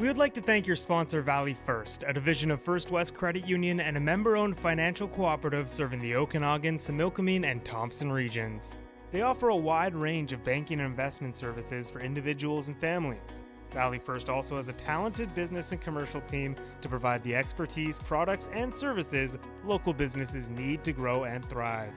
We would like to thank your sponsor, Valley First, a division of First West Credit Union and a member-owned financial cooperative serving the Okanagan, Similkameen, and Thompson regions. They offer a wide range of banking and investment services for individuals and families. Valley First also has a talented business and commercial team to provide the expertise, products, and services local businesses need to grow and thrive.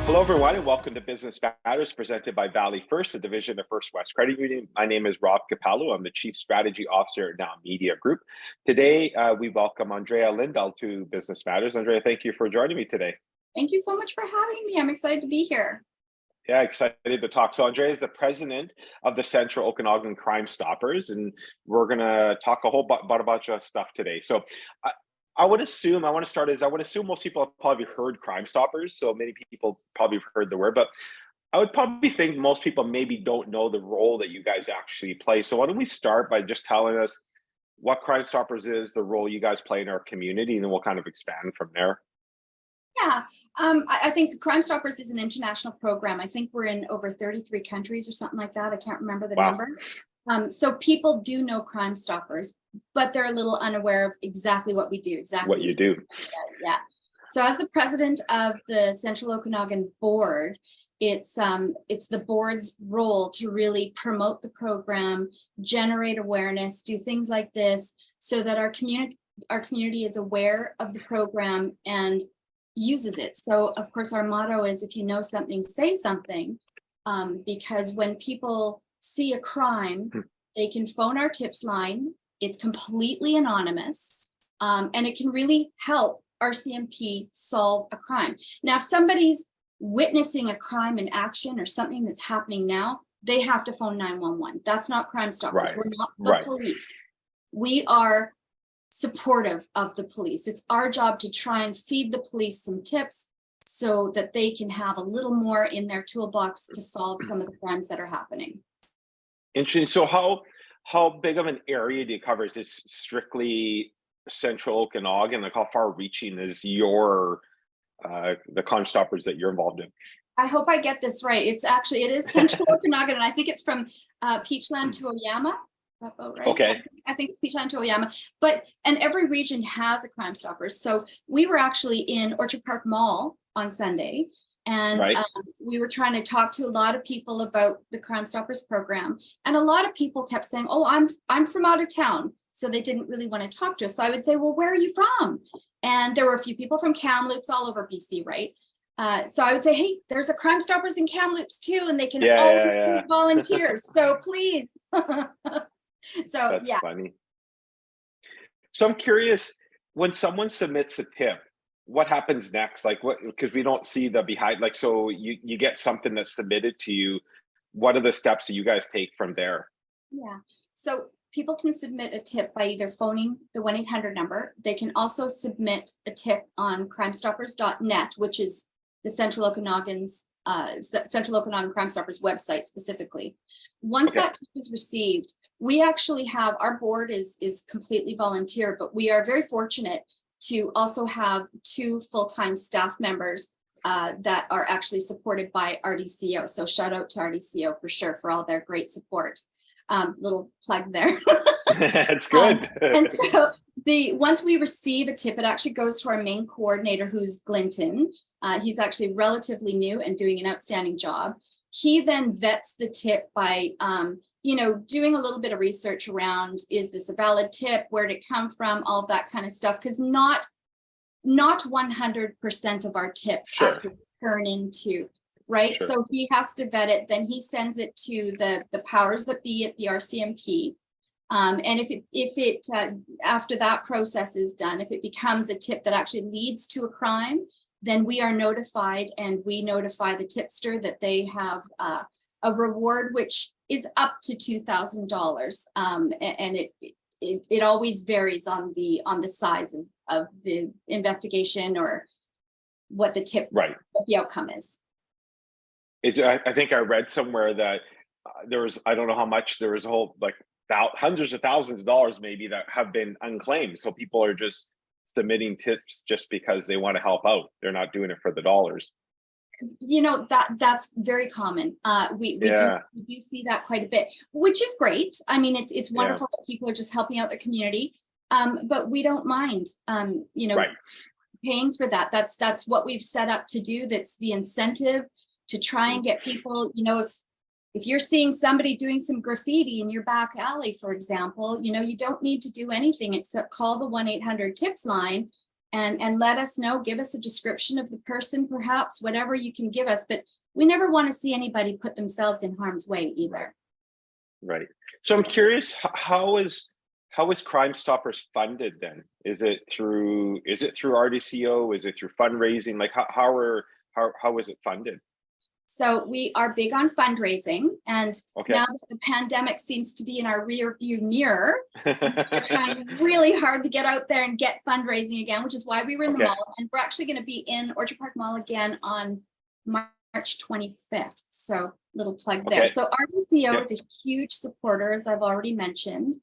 Hello, everyone, and welcome to Business Matters presented by Valley First, a division of First West Credit Union. My name is Rob Cupello. I'm the Chief Strategy Officer at Now Media Group. Today, we welcome Andrea Lindal to Business Matters. Andrea, thank you for joining me today. Thank you so much for having me. I'm excited to be here. Yeah, excited to talk. So Andrea is the president of the Central Okanagan Crime Stoppers, and we're going to talk a whole about a bunch of stuff today. So I would assume most people have probably heard Crime Stoppers. So many people probably have heard the word, but I would probably think most people maybe don't know the role that you guys actually play. So why don't we start by just telling us what Crime Stoppers is, the role you guys play in our community, and then we'll kind of expand from there. Yeah, I think Crime Stoppers is an international program. I think we're in over 33 countries or something like that. I can't remember the number. So people do know Crime Stoppers, but they're a little unaware of exactly what we do. What you do. Yeah. So as the president of the Central Okanagan board, it's the board's role to really promote the program, generate awareness, do things like this so that our community is aware of the program and uses it. So of course our motto is, if you know something, say something, because when people see a crime, they can phone our tips line. It's completely anonymous, and it can really help RCMP solve a crime. Now, if somebody's witnessing a crime in action or something that's happening now, they have to phone 911. That's not Crime Stoppers. Right. We're not the police. We are supportive of the police. It's our job to try and feed the police some tips so that they can have a little more in their toolbox to solve some of the crimes that are happening. Interesting. So how big of an area do you cover? Is this strictly Central Okanagan? Like how far reaching is the Crime Stoppers that you're involved in? I hope I get this right. It is Central Okanagan, and I think it's from Peachland to Oyama. Is that about right? Okay. I think it's Peachland to Oyama. And every region has a Crime Stoppers. So we were actually in Orchard Park Mall on Sunday. And we were trying to talk to a lot of people about the Crime Stoppers program. And a lot of people kept saying, oh, I'm from out of town. So they didn't really want to talk to us. So I would say, well, where are you from? And there were a few people from Kamloops all over BC, right? So I would say, hey, there's a Crime Stoppers in Kamloops too, and they can always be volunteers. So please. That's funny. So I'm curious, when someone submits a tip, what happens next? Like because we don't see the behind, like, so you get something that's submitted to you. What are the steps that you guys take from there? Yeah, so people can submit a tip by either phoning the 1-800 number. They can also submit a tip on crimestoppers.net, which is the Central Okanagan Crime Stoppers website specifically. Once that tip is received, we actually have, our board is completely volunteer, but we are very fortunate to also have 2 full-time staff members that are actually supported by RDCO. So shout out to RDCO for sure for all their great support. Little plug there. That's good. And so once we receive a tip, it actually goes to our main coordinator, who's Glinton. He's actually relatively new and doing an outstanding job. He then vets the tip by doing a little bit of research around, is this a valid tip? Where did it come from? All of that kind of stuff. Because not 100% of our tips actually turn into, right? Sure. So he has to vet it. Then he sends it to the powers that be at the RCMP. And if it after that process is done, if it becomes a tip that actually leads to a crime, then we are notified, and we notify the tipster that they have a reward which is up to $2,000, and it always varies on the size of the investigation or what the tip, what the outcome is. I think I read somewhere that there was, I don't know how much, there was a whole hundreds of thousands of dollars maybe that have been unclaimed. So people are just submitting tips just because they want to help out. They're not doing it for the dollars. You know, that's very common. We do see that quite a bit, which is great. I mean, it's wonderful that people are just helping out their community. But we don't mind, you know, paying for that. That's what we've set up to do. That's the incentive to try and get people, you know, if you're seeing somebody doing some graffiti in your back alley, for example, you know, you don't need to do anything except call the 1-800-TIPS line and let us know, give us a description of the person, perhaps, whatever you can give us. But we never want to see anybody put themselves in harm's way either. Right. So I'm curious, how is Crime Stoppers funded then? Is it through RDCO? Is it through fundraising? Like how is it funded? So we are big on fundraising, and now that the pandemic seems to be in our rear view mirror, we're trying really hard to get out there and get fundraising again, which is why we were in the mall, and we're actually going to be in Orchard Park Mall again on March 25th. So little plug there. So RDCO is a huge supporter, as I've already mentioned.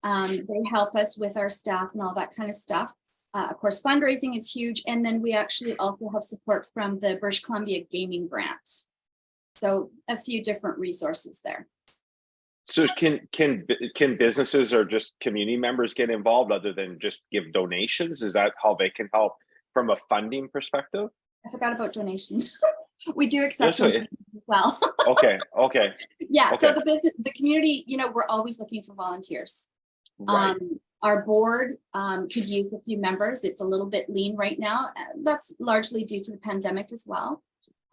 They help us with our staff and all that kind of stuff. Of course, fundraising is huge. And then we actually also have support from the British Columbia Gaming Grant. So a few different resources there. So can businesses or just community members get involved other than just give donations? Is that how they can help from a funding perspective? I forgot about donations. We do accept donations as well. Okay. Yeah. So the community, you know, we're always looking for volunteers. Right. Our board could use a few members. It's a little bit lean right now. That's largely due to the pandemic as well.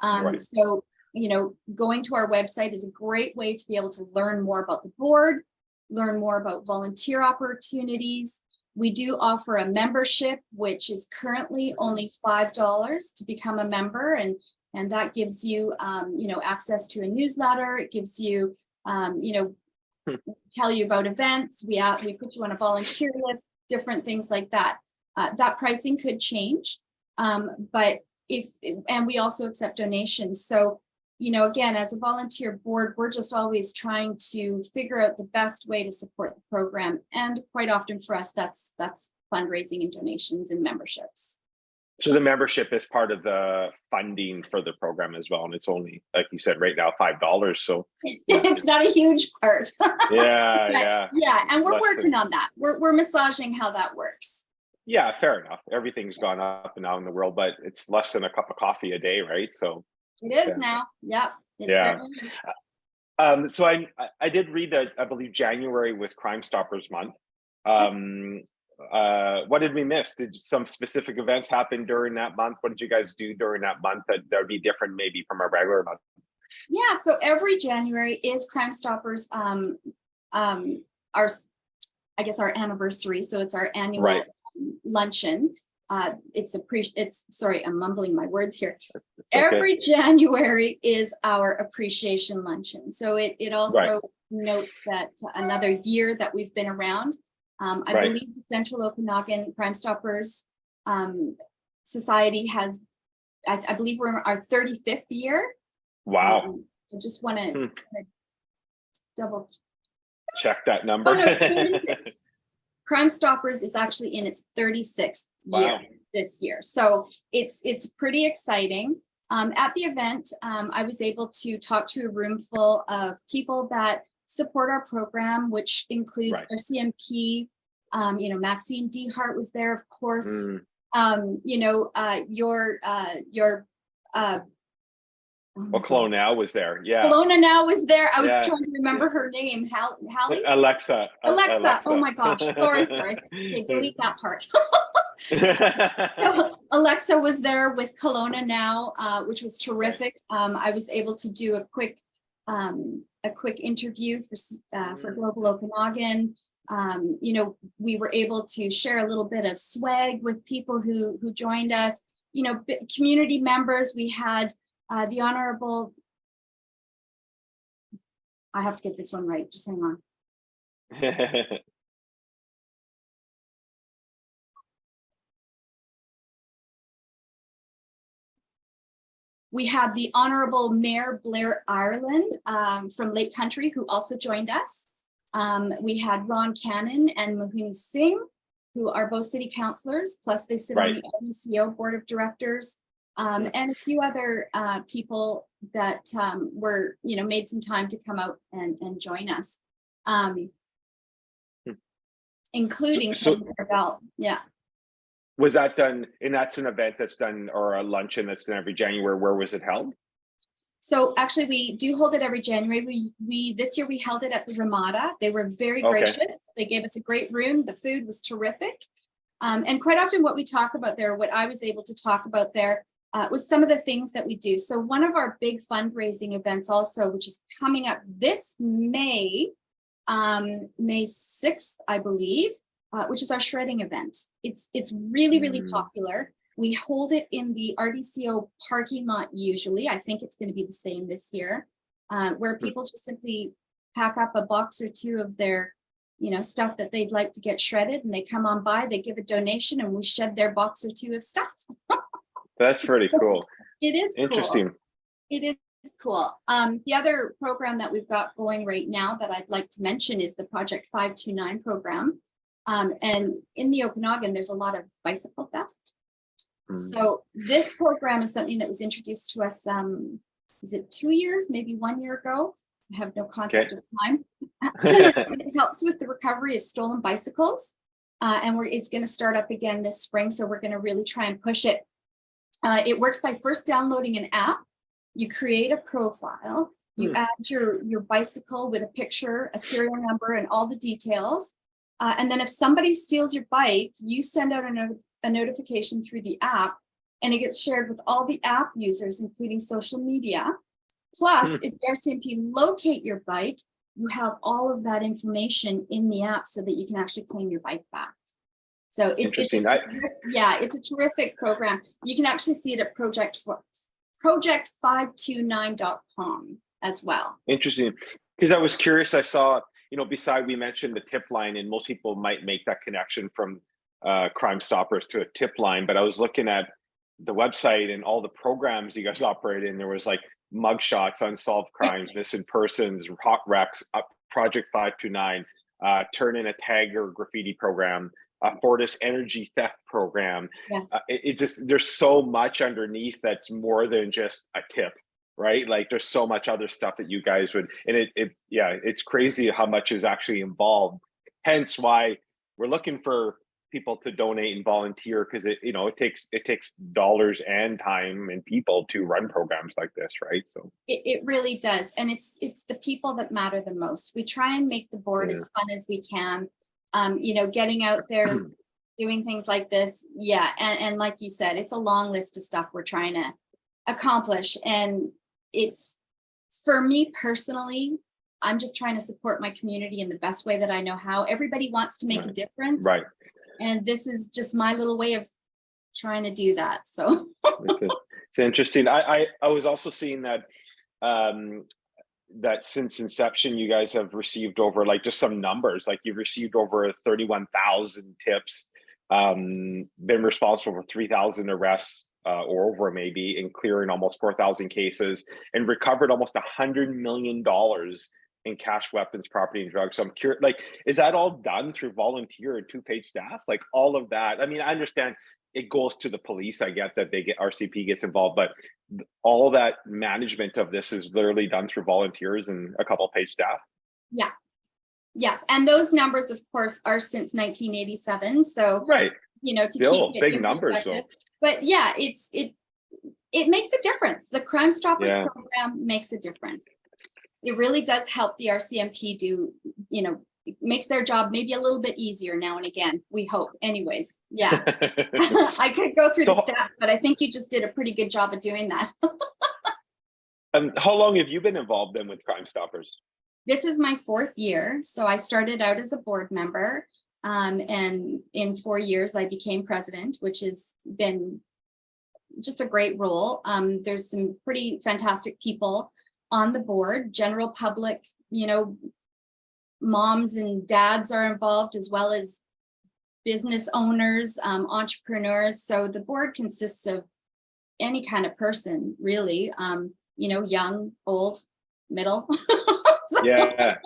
So, you know, going to our website is a great way to be able to learn more about the board, learn more about volunteer opportunities. We do offer a membership, which is currently only $5 to become a member. And that gives you, you know, access to a newsletter. It gives you, you know, tell you about events. We put you on a volunteer list, different things like that. That pricing could change, but and we also accept donations. So, you know, again, as a volunteer board, we're just always trying to figure out the best way to support the program. And quite often for us, that's fundraising and donations and memberships. So the membership is part of the funding for the program as well. And it's only, like you said, right now, $5. So it's not a huge part. Yeah. And we're working on that. We're massaging how that works. Yeah, fair enough. Everything's gone up and down in the world, but it's less than a cup of coffee a day, right? So it is now. Yep. So I did read that I believe January was Crime Stoppers month. What did we miss? Did some specific events happen during that month? What did you guys do during that month that would be different maybe from a regular month? Yeah, so every January is Crime Stoppers, our our anniversary. So it's our annual luncheon. Sorry, I'm mumbling my words here. Every January is our appreciation luncheon. So it also notes that another year that we've been around. I believe the Central Okanagan Crime Stoppers Society has, I believe we're in our 35th year. Wow. I just want to double check that number. Oh, no, it's 36. Crime Stoppers is actually in its 36th year this year. So it's pretty exciting. At the event, I was able to talk to a room full of people that support our program, which includes our CMP. You know, Maxine Dehart was there, of course. You know, your Kelowna was there. Yeah. Kelowna now was there. I was trying to remember her name. Hallie? Alexa. Oh my gosh. Sorry. Okay, delete that part. So Alexa was there with Kelowna now, which was terrific. I was able to do a quick interview for Global Okanagan. You know, we were able to share a little bit of swag with people who joined us. You know, community members. We had the Honorable. I have to get this one right. Just hang on. We had the Honorable Mayor Blair Ireland from Lake Country, who also joined us. We had Ron Cannon and Mohini Singh. who are both city councilors, plus they sit Right. on the LECO board of directors, and a few other people that were, made some time to come out and join us, including So Bell. Yeah. was that done, and that's an event that's done, or a luncheon that's done every January? Where was it held? So actually, we do hold it every January. We this year we held it at the Ramada. They were very Okay. gracious. They gave us a great room. The food was terrific. And quite often what we talk about there, what I was able to talk about there, was some of the things that we do. So one of our big fundraising events also, which is coming up this May 6th, I believe, which is our shredding event. It's really, really popular. We hold it in the RDCO parking lot usually. I think it's going to be the same this year, where people just simply pack up a box or two of their, stuff that they'd like to get shredded, and they come on by, they give a donation, and we shed their box or two of stuff. That's pretty cool. It is Interesting. Cool. It is cool. The other program that we've got going right now that I'd like to mention is the Project 529 program. And in the Okanagan, there's a lot of bicycle theft. So this program is something that was introduced to us, is it 2 years, maybe 1 year ago? I have no concept of time. It helps with the recovery of stolen bicycles. And it's going to start up again this spring. So we're going to really try and push it. It works by first downloading an app. You create a profile. You add your bicycle with a picture, a serial number, and all the details. And then if somebody steals your bike, you send out a notification through the app, and it gets shared with all the app users, including social media. Plus, if the RCMP locate your bike, you have all of that information in the app so that you can actually claim your bike back. So it's a terrific program. You can actually see it at project529.com as well. Interesting, because I was curious. I saw, beside, we mentioned the tip line, and most people might make that connection from Crime Stoppers to a tip line, but I was looking at the website and all the programs you guys operate in. There was like mugshots, unsolved crimes, missing persons, hot wrecks, Project 529, turn in a tag or graffiti program, Fortis energy theft program. Yes. It just, there's so much underneath that's more than just a tip, right? Like there's so much other stuff that you guys would, and it's crazy how much is actually involved. Hence why we're looking for people to donate and volunteer, because it takes dollars and time and people to run programs like this, right? So it really does, and it's the people that matter the most. We try and make the board as fun as we can. Getting out there, doing things like this, and like you said, it's a long list of stuff we're trying to accomplish, and it's, for me personally, I'm just trying to support my community in the best way that I know how. Everybody wants to make a difference, right? And this is just my little way of trying to do that. So it's interesting. I was also seeing that that since inception, you guys have received over, like, just some numbers, like you've received over 31,000 tips, been responsible for 3,000 arrests or over, maybe, in clearing almost 4,000 cases, and recovered almost $100 million in cash, weapons, property, and drugs. So I'm curious, like, is that all done through volunteer and two-page staff? Like, all of that? I mean, I understand it goes to the police. I get that RCP gets involved, but all that management of this is literally done through volunteers and a couple of paid staff. Yeah. And those numbers, of course, are since 1987. So, right. To still keep it big in numbers. Perspective. But yeah, it makes a difference. The Crime Stoppers program makes a difference. It really does help the RCMP do, it makes their job maybe a little bit easier now and again, we hope. Anyways, yeah. I could go through the stats, but I think you just did a pretty good job of doing that. How long have you been involved then with Crime Stoppers? This is my 4th year. So I started out as a board member, and in 4 years I became president, which has been just a great role. There's some pretty fantastic people on the board, general public, moms and dads are involved, as well as business owners, entrepreneurs. So the board consists of any kind of person, really, young, old, middle. Yeah.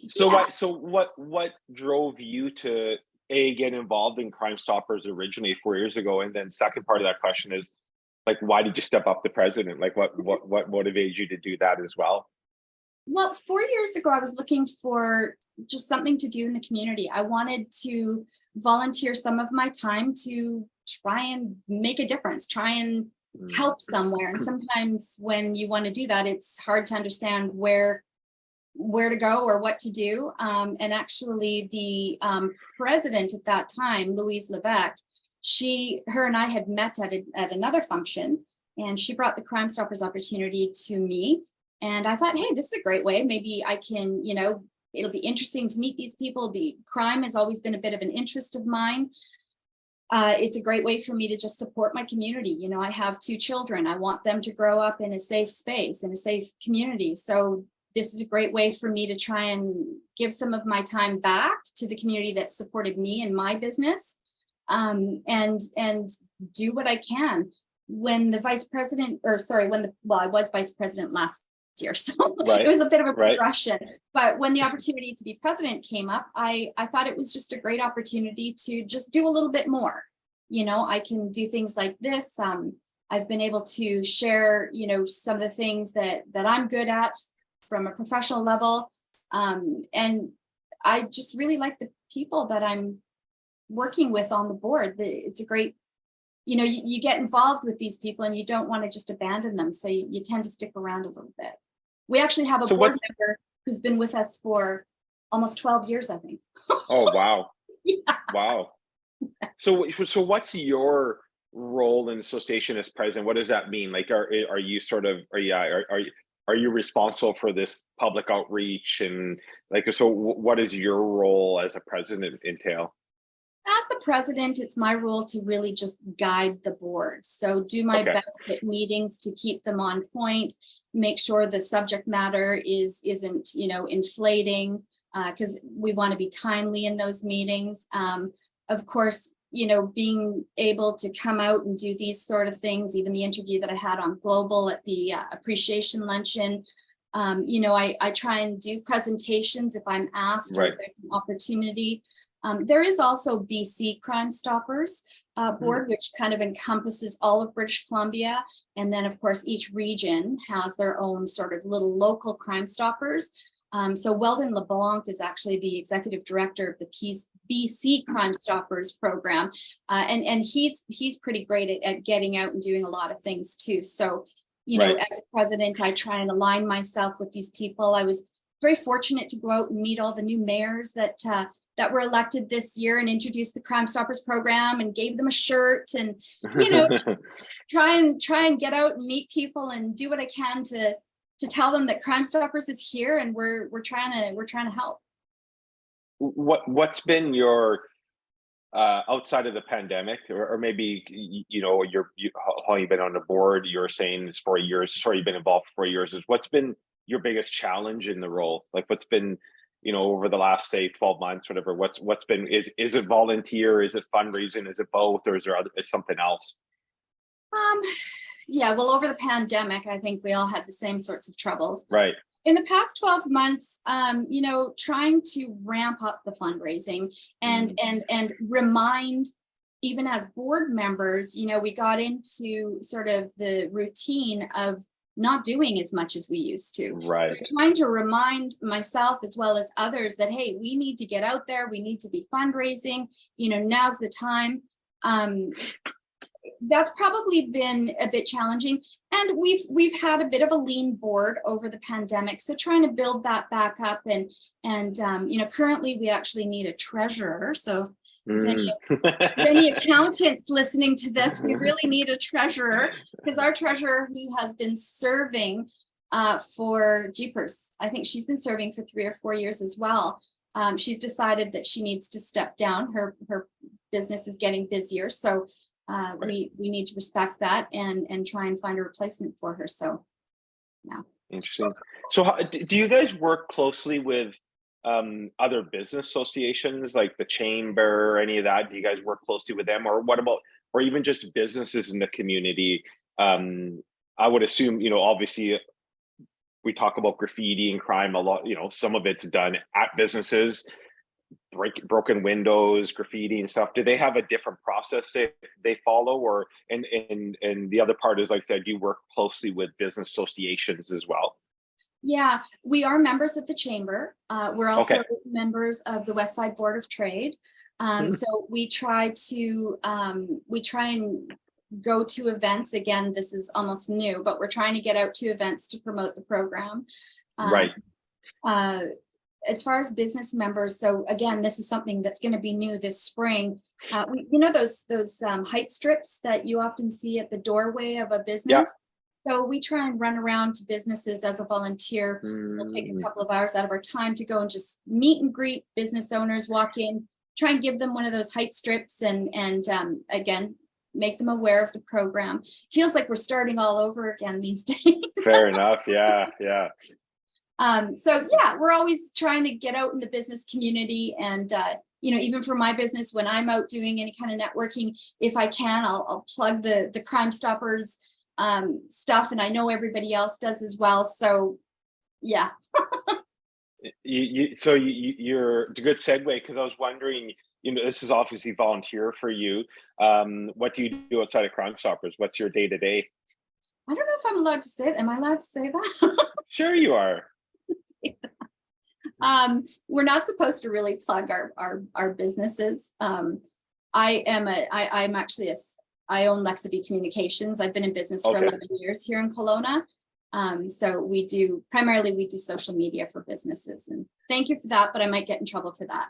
So what drove you to get involved in Crime Stoppers originally 4 years ago? And then second part of that question is, like, why did you step up to president? Like, what motivated you to do that as well? Well, 4 years ago, I was looking for just something to do in the community. I wanted to volunteer some of my time to try and make a difference, try and help somewhere. And sometimes when you want to do that, it's hard to understand where to go or what to do. And actually the president at that time, Louise Levesque, her and I had met at another function, and she brought the Crime Stoppers opportunity to me. And I thought, hey, this is a great way. Maybe I can, it'll be interesting to meet these people. The crime has always been a bit of an interest of mine. It's a great way for me to just support my community. I have 2 children. I want them to grow up in a safe space, in a safe community. So this is a great way for me to try and give some of my time back to the community that supported me and my business, and do what I can. When the vice president, I was vice president last year, so Right. it was a bit of a Right. progression. But when the opportunity to be president came up, I thought it was just a great opportunity to just do a little bit more. I can do things like this. I've been able to share, some of the things that I'm good at from a professional level. And I just really like the people that I'm working with on the board. It's a great, you get involved with these people and you don't want to just abandon them. So you tend to stick around a little bit. We actually have a board member who's been with us for almost 12 years, I think. Oh, wow. Yeah. Wow. So what's your role in association as president? What does that mean? Like, are you sort of, are you responsible for this public outreach, and like, so what is your role as a president entail? As the president, it's my role to really just guide the board. So do my best at meetings to keep them on point, make sure the subject matter isn't, inflating, because we want to be timely in those meetings. Of course, being able to come out and do these sort of things, even the interview that I had on Global at the appreciation luncheon, I try and do presentations if I'm asked or if there's an opportunity. There is also BC Crime Stoppers board, which kind of encompasses all of British Columbia. And then, of course, each region has their own sort of little local Crime Stoppers. So Weldon LeBlanc is actually the executive director of the BC Crime Stoppers program. And he's pretty great at getting out and doing a lot of things too. So, as a president, I try and align myself with these people. I was very fortunate to go out and meet all the new mayors that were elected this year and introduced the Crime Stoppers program and gave them a shirt, and try and get out and meet people and do what I can to tell them that Crime Stoppers is here and we're trying to help. What's been your outside of the pandemic, or maybe how long you've been on the board? You're saying it's 4 years. Sorry, you've been involved for 4 years. What's been your biggest challenge in the role? Like, what's been over the last, say, 12 months, whatever, what's been, is it volunteer? Is it fundraising? Is it both? Or is something else? Yeah, well, over the pandemic, I think we all had the same sorts of troubles. Right. In the past 12 months, trying to ramp up the fundraising and remind, even as board members, we got into sort of the routine of not doing as much as we used to. Right. So trying to remind myself as well as others that, hey, we need to get out there. We need to be fundraising. Now's the time. That's probably been a bit challenging. And we've had a bit of a lean board over the pandemic. So trying to build that back up and currently we actually need a treasurer. So if any accountants listening to this, we really need a treasurer, because our treasurer, who has been serving for Jeepers, I think she's been serving for 3 or 4 years as well. She's decided that she needs to step down. Her business is getting busier. So we need to respect that and try and find a replacement for her. So, yeah. Interesting. So do you guys work closely with other business associations like the chamber, any of that? Do you guys work closely with them, or what about, or even just businesses in the community? I would assume, obviously we talk about graffiti and crime a lot, some of it's done at businesses. broken windows, graffiti and stuff, do they have a different process they follow, or and the other part is like that you work closely with business associations as well? Yeah, we are members of the chamber. We're also Okay. members of the West Side Board of Trade. So we try and go to events. Again, this is almost new, but we're trying to get out to events to promote the program. Right. As far as business members, so again, this is something that's going to be new this spring. You know those height strips that you often see at the doorway of a business? So we try and run around to businesses as a volunteer. We'll take a couple of hours out of our time to go and just meet and greet business owners, walk in, try and give them one of those height strips, and again, make them aware of the program. Feels like we're starting all over again these days. Fair enough. Yeah. So yeah, we're always trying to get out in the business community, and even for my business, when I'm out doing any kind of networking, if I can, I'll plug the Crime Stoppers stuff, and I know everybody else does as well. So yeah. You're it's a good segue, because I was wondering, this is obviously volunteer for you. What do you do outside of Crime Stoppers? What's your day to day? I don't know if I'm allowed to say that. Am I allowed to say that? Sure you are. We're not supposed to really plug our businesses. I own Lexavy Communications. I've been in business for 11 years here in Kelowna. So we do social media for businesses, and thank you for that, but I might get in trouble for that.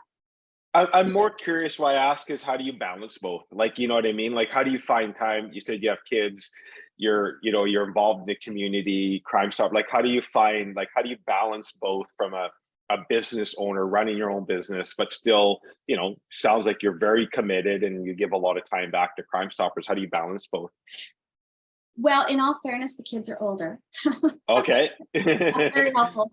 I'm more curious why I ask is, how do you balance both? Like, you know what I mean? Like, how do you find time? You said you have kids, you're involved in the community, Crime Stop. Like, how do you balance both from a business owner running your own business, but still, sounds like you're very committed and you give a lot of time back to Crime Stoppers. How do you balance both? Well, in all fairness, the kids are older. Okay. That's very helpful.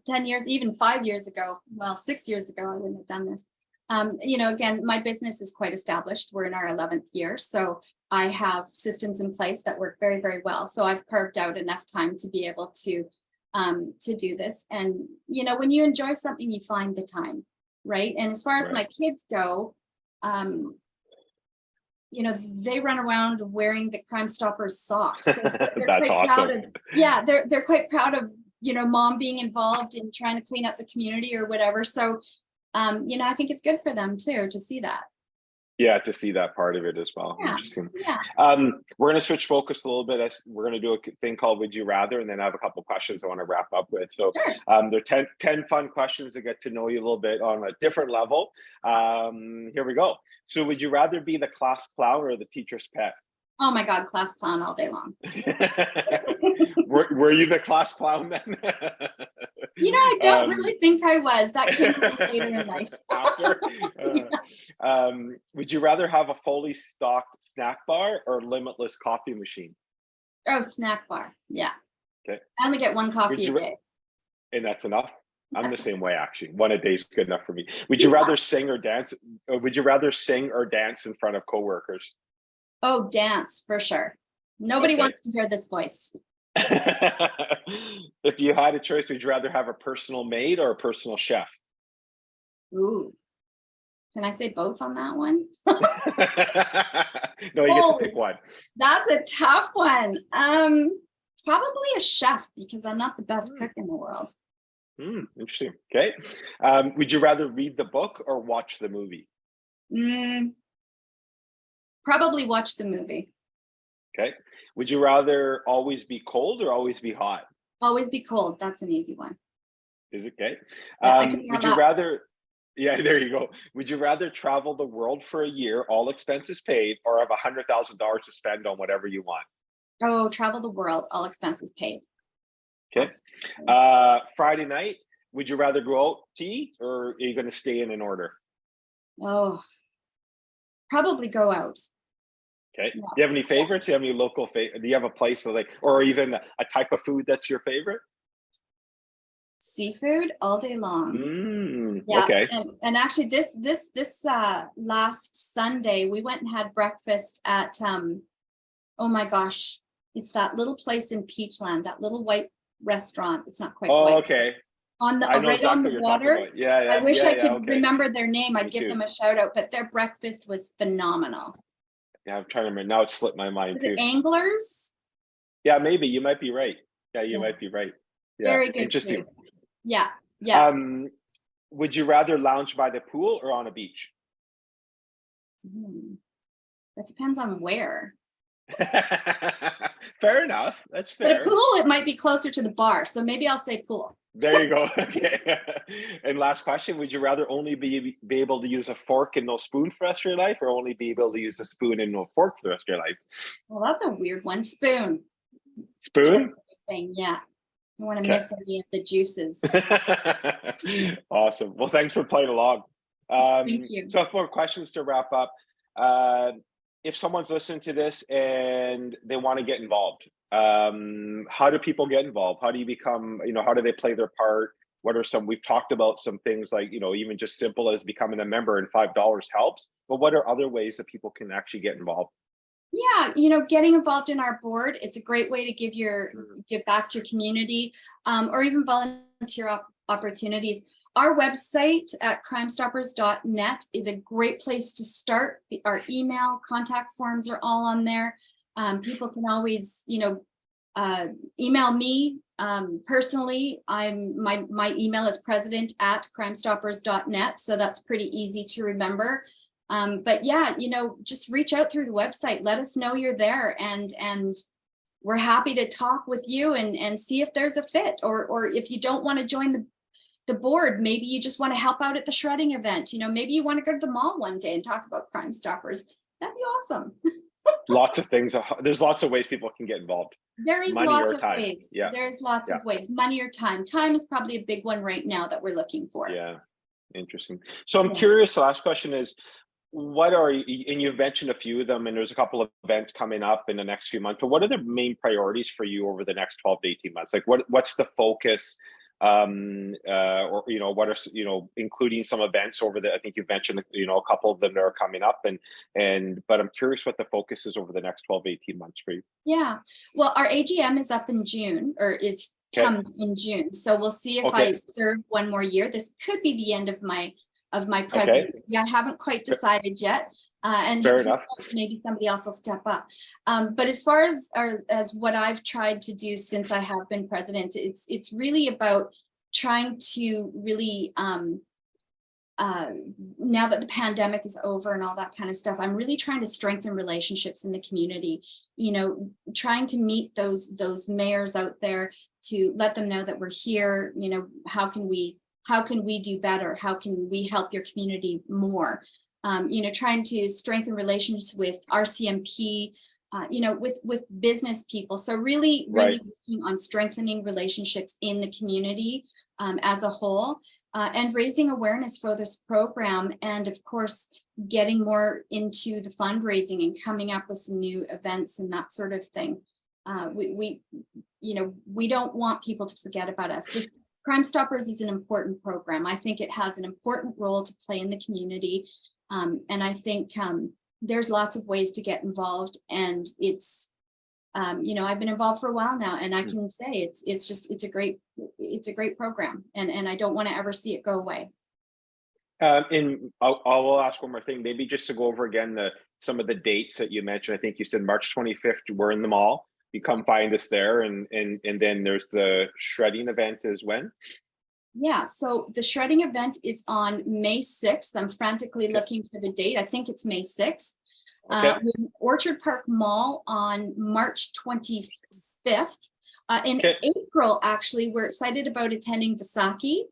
10 years, even 5 years ago, 6 years ago, I wouldn't have done this. Again, my business is quite established. We're in our 11th year. So I have systems in place that work very, very well. So I've carved out enough time to be able to do this. And, when you enjoy something, you find the time, right? And as far as my kids go, they run around wearing the Crime Stoppers socks. So That's awesome. They're quite proud of, mom being involved in trying to clean up the community or whatever. So, I think it's good for them too, to see that. Yeah, to see that part of it as well. Yeah. Interesting. Yeah. We're going to switch focus a little bit. We're going to do a thing called Would You Rather, and then I have a couple of questions I want to wrap up with. So there are 10 fun questions to get to know you a little bit on a different level. Here we go. So would you rather be the class clown or the teacher's pet? Oh my God, class clown all day long. Were you the class clown then? I don't really think I was. That came later in life. After? Would you rather have a fully stocked snack bar or limitless coffee machine? Oh, snack bar. Yeah. Okay. I only get one coffee a day. And that's enough? I'm the same way, actually. One a day is good enough for me. Would you rather sing or dance? Would you rather sing or dance in front of coworkers? Oh, dance for sure. Nobody wants to hear this voice. If you had a choice, would you rather have a personal maid or a personal chef? Ooh. Can I say both on that one? No, you get to pick one. That's a tough one. Probably a chef, because I'm not the best cook in the world. Interesting. Okay. Would you rather read the book or watch the movie? Probably watch the movie. Okay. Would you rather always be cold or always be hot? Always be cold. That's an easy one. Is it okay? Yeah, would you rather? Yeah, there you go. Would you rather travel the world for a year, all expenses paid, or have $100,000 to spend on whatever you want? Oh, travel the world, all expenses paid. Okay. Friday night, would you rather go out to eat, or are you going to stay in order? Oh, probably go out. Okay. Do you have any favorites? Do you have any local do you have a place that or even a type of food that's your favorite? Seafood all day long. Okay. And actually this last Sunday we went and had breakfast at oh my gosh, it's that little place in Peachland, that little white restaurant. It's not quite white. Okay. on the I know right on exactly the what you're talking water. about. Yeah, I yeah, wish yeah, I yeah. could Okay. remember their name. Me I'd give too. them a shout out, but their breakfast was phenomenal. Yeah, I'm trying to remember. Now it slipped my mind Was it too. Anglers? Yeah, maybe you might be right. Yeah, you Yeah, might be right. Yeah, very good interesting. food. Yeah, yeah. Would you rather lounge by the pool or on a beach? Hmm. That depends on where. Fair enough. That's But a fair. pool, it might be closer to the bar. So maybe I'll say pool. There you go. Okay. And last question: would you rather only be able to use a fork and no spoon for the rest of your life, or only be able to use a spoon and no fork for the rest of your life? Well, that's a weird one. Spoon. Spoon. Thing. Yeah. Don't want to Okay. miss any of the juices. Awesome. Well, thanks for playing along. Thank you. So, a couple more questions to wrap up. Uh, if someone's listening to this and they want to get involved, how do people get involved? How do you become, how do they play their part? What are some, we've talked about some things like, even just simple as becoming a member and $5 helps, but what are other ways that people can actually get involved? Yeah, getting involved in our board, it's a great way to give back to your community, or even volunteer opportunities. Our website at crimestoppers.net is a great place to start. Our email contact forms are all on there. People can always, email me personally. My email is president@crimestoppers.net, so that's pretty easy to remember. But yeah, just reach out through the website. Let us know you're there, and we're happy to talk with you and see if there's a fit, or if you don't want to join the board, maybe you just want to help out at the shredding event. Maybe you want to go to the mall one day and talk about Crime Stoppers. That'd be awesome. Lots of things. There's lots of ways people can get involved. There is Money lots or of time. ways. Yeah. There's lots of ways. Money or time. Time is probably a big one right now that we're looking for. Yeah. Interesting. So I'm curious, the last question is, what are you, and you've mentioned a few of them, and there's a couple of events coming up in the next few months, but what are the main priorities for you over the next 12 to 18 months? Like what's the focus, or, what are, including some events over I think you've mentioned, a couple of them that are coming up, but I'm curious what the focus is over the next 12 to 18 months for you. Yeah. Well, our AGM is up in June, or comes in June. So we'll see if I serve one more year. This could be the end of my presidency. I haven't quite decided yet. And fair enough. Maybe somebody else will step up. But as far as what I've tried to do since I have been president, it's really about trying to really, now that the pandemic is over and all that kind of stuff, I'm really trying to strengthen relationships in the community, trying to meet those mayors out there to let them know that we're here. How can we do better? How can we help your community more? Trying to strengthen relations with RCMP, with business people. So really working on strengthening relationships in the community as a whole, and raising awareness for this program. And of course, getting more into the fundraising and coming up with some new events and that sort of thing. We don't want people to forget about us. This Crime Stoppers is an important program. I think it has an important role to play in the community. And I think there's lots of ways to get involved, and it's, I've been involved for a while now, and I can say it's a great program, and I don't want to ever see it go away. And I'll ask one more thing, maybe just to go over again some of the dates that you mentioned. I think you said March 25th, we're in the mall. You come find us there, and then there's the shredding event is when? Yeah, so the shredding event is on May 6th. I'm frantically looking for the date. I think it's May 6th. Orchard Park Mall on March 25th. In April, actually, we're excited about attending Vasaki.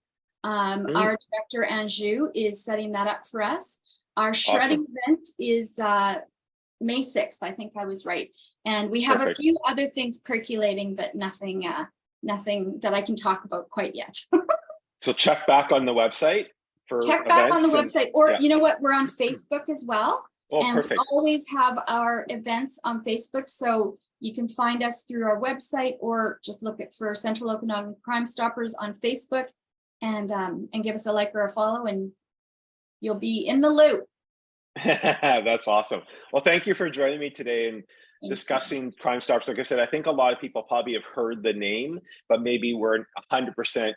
Our director, Anjou, is setting that up for us. Our shredding event is May 6th. I think I was right. And we have a few other things percolating, but nothing that I can talk about quite yet. So check back on the website for check back on the events website, or you know what, we're on Facebook as well. And we always have our events on Facebook, so you can find us through our website, or just look for Central Okanagan Crime Stoppers on Facebook, and give us a like or a follow, and you'll be in the loop. That's awesome. Well, thank you for joining me today and discussing Crime Stoppers. Like I said, I think a lot of people probably have heard the name, but maybe weren't 100%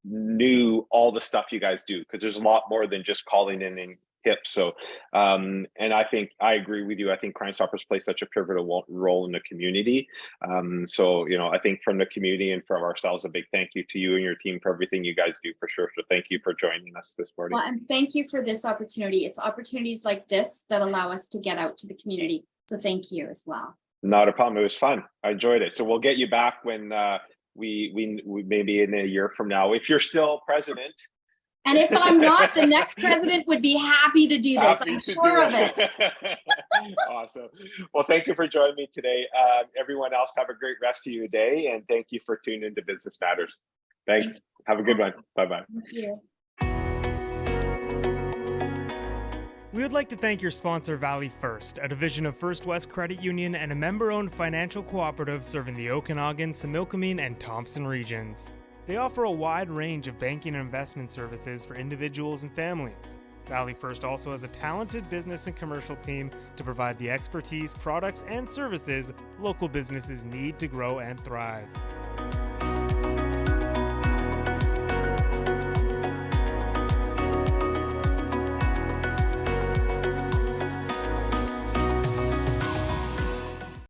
knew all the stuff you guys do, because there's a lot more than just calling in and tips. So, and I think I agree with you. I think Crime Stoppers play such a pivotal role in the community. So, I think from the community and from ourselves, a big thank you to you and your team for everything you guys do, for sure. So thank you for joining us this morning. Well, and thank you for this opportunity. It's opportunities like this that allow us to get out to the community. So thank you as well. Not a problem. It was fun. I enjoyed it. So we'll get you back when we maybe in a year from now, if you're still president. And if I'm not, the next president would be happy to do this. I'm sure of it. Awesome. Well, thank you for joining me today. Everyone else, have a great rest of your day, and thank you for tuning into Business Matters. Thanks. Have a good one. Bye-bye. Thank you. We would like to thank your sponsor, Valley First, a division of First West Credit Union and a member-owned financial cooperative serving the Okanagan, Similkameen, and Thompson regions. They offer a wide range of banking and investment services for individuals and families. Valley First also has a talented business and commercial team to provide the expertise, products, and services local businesses need to grow and thrive.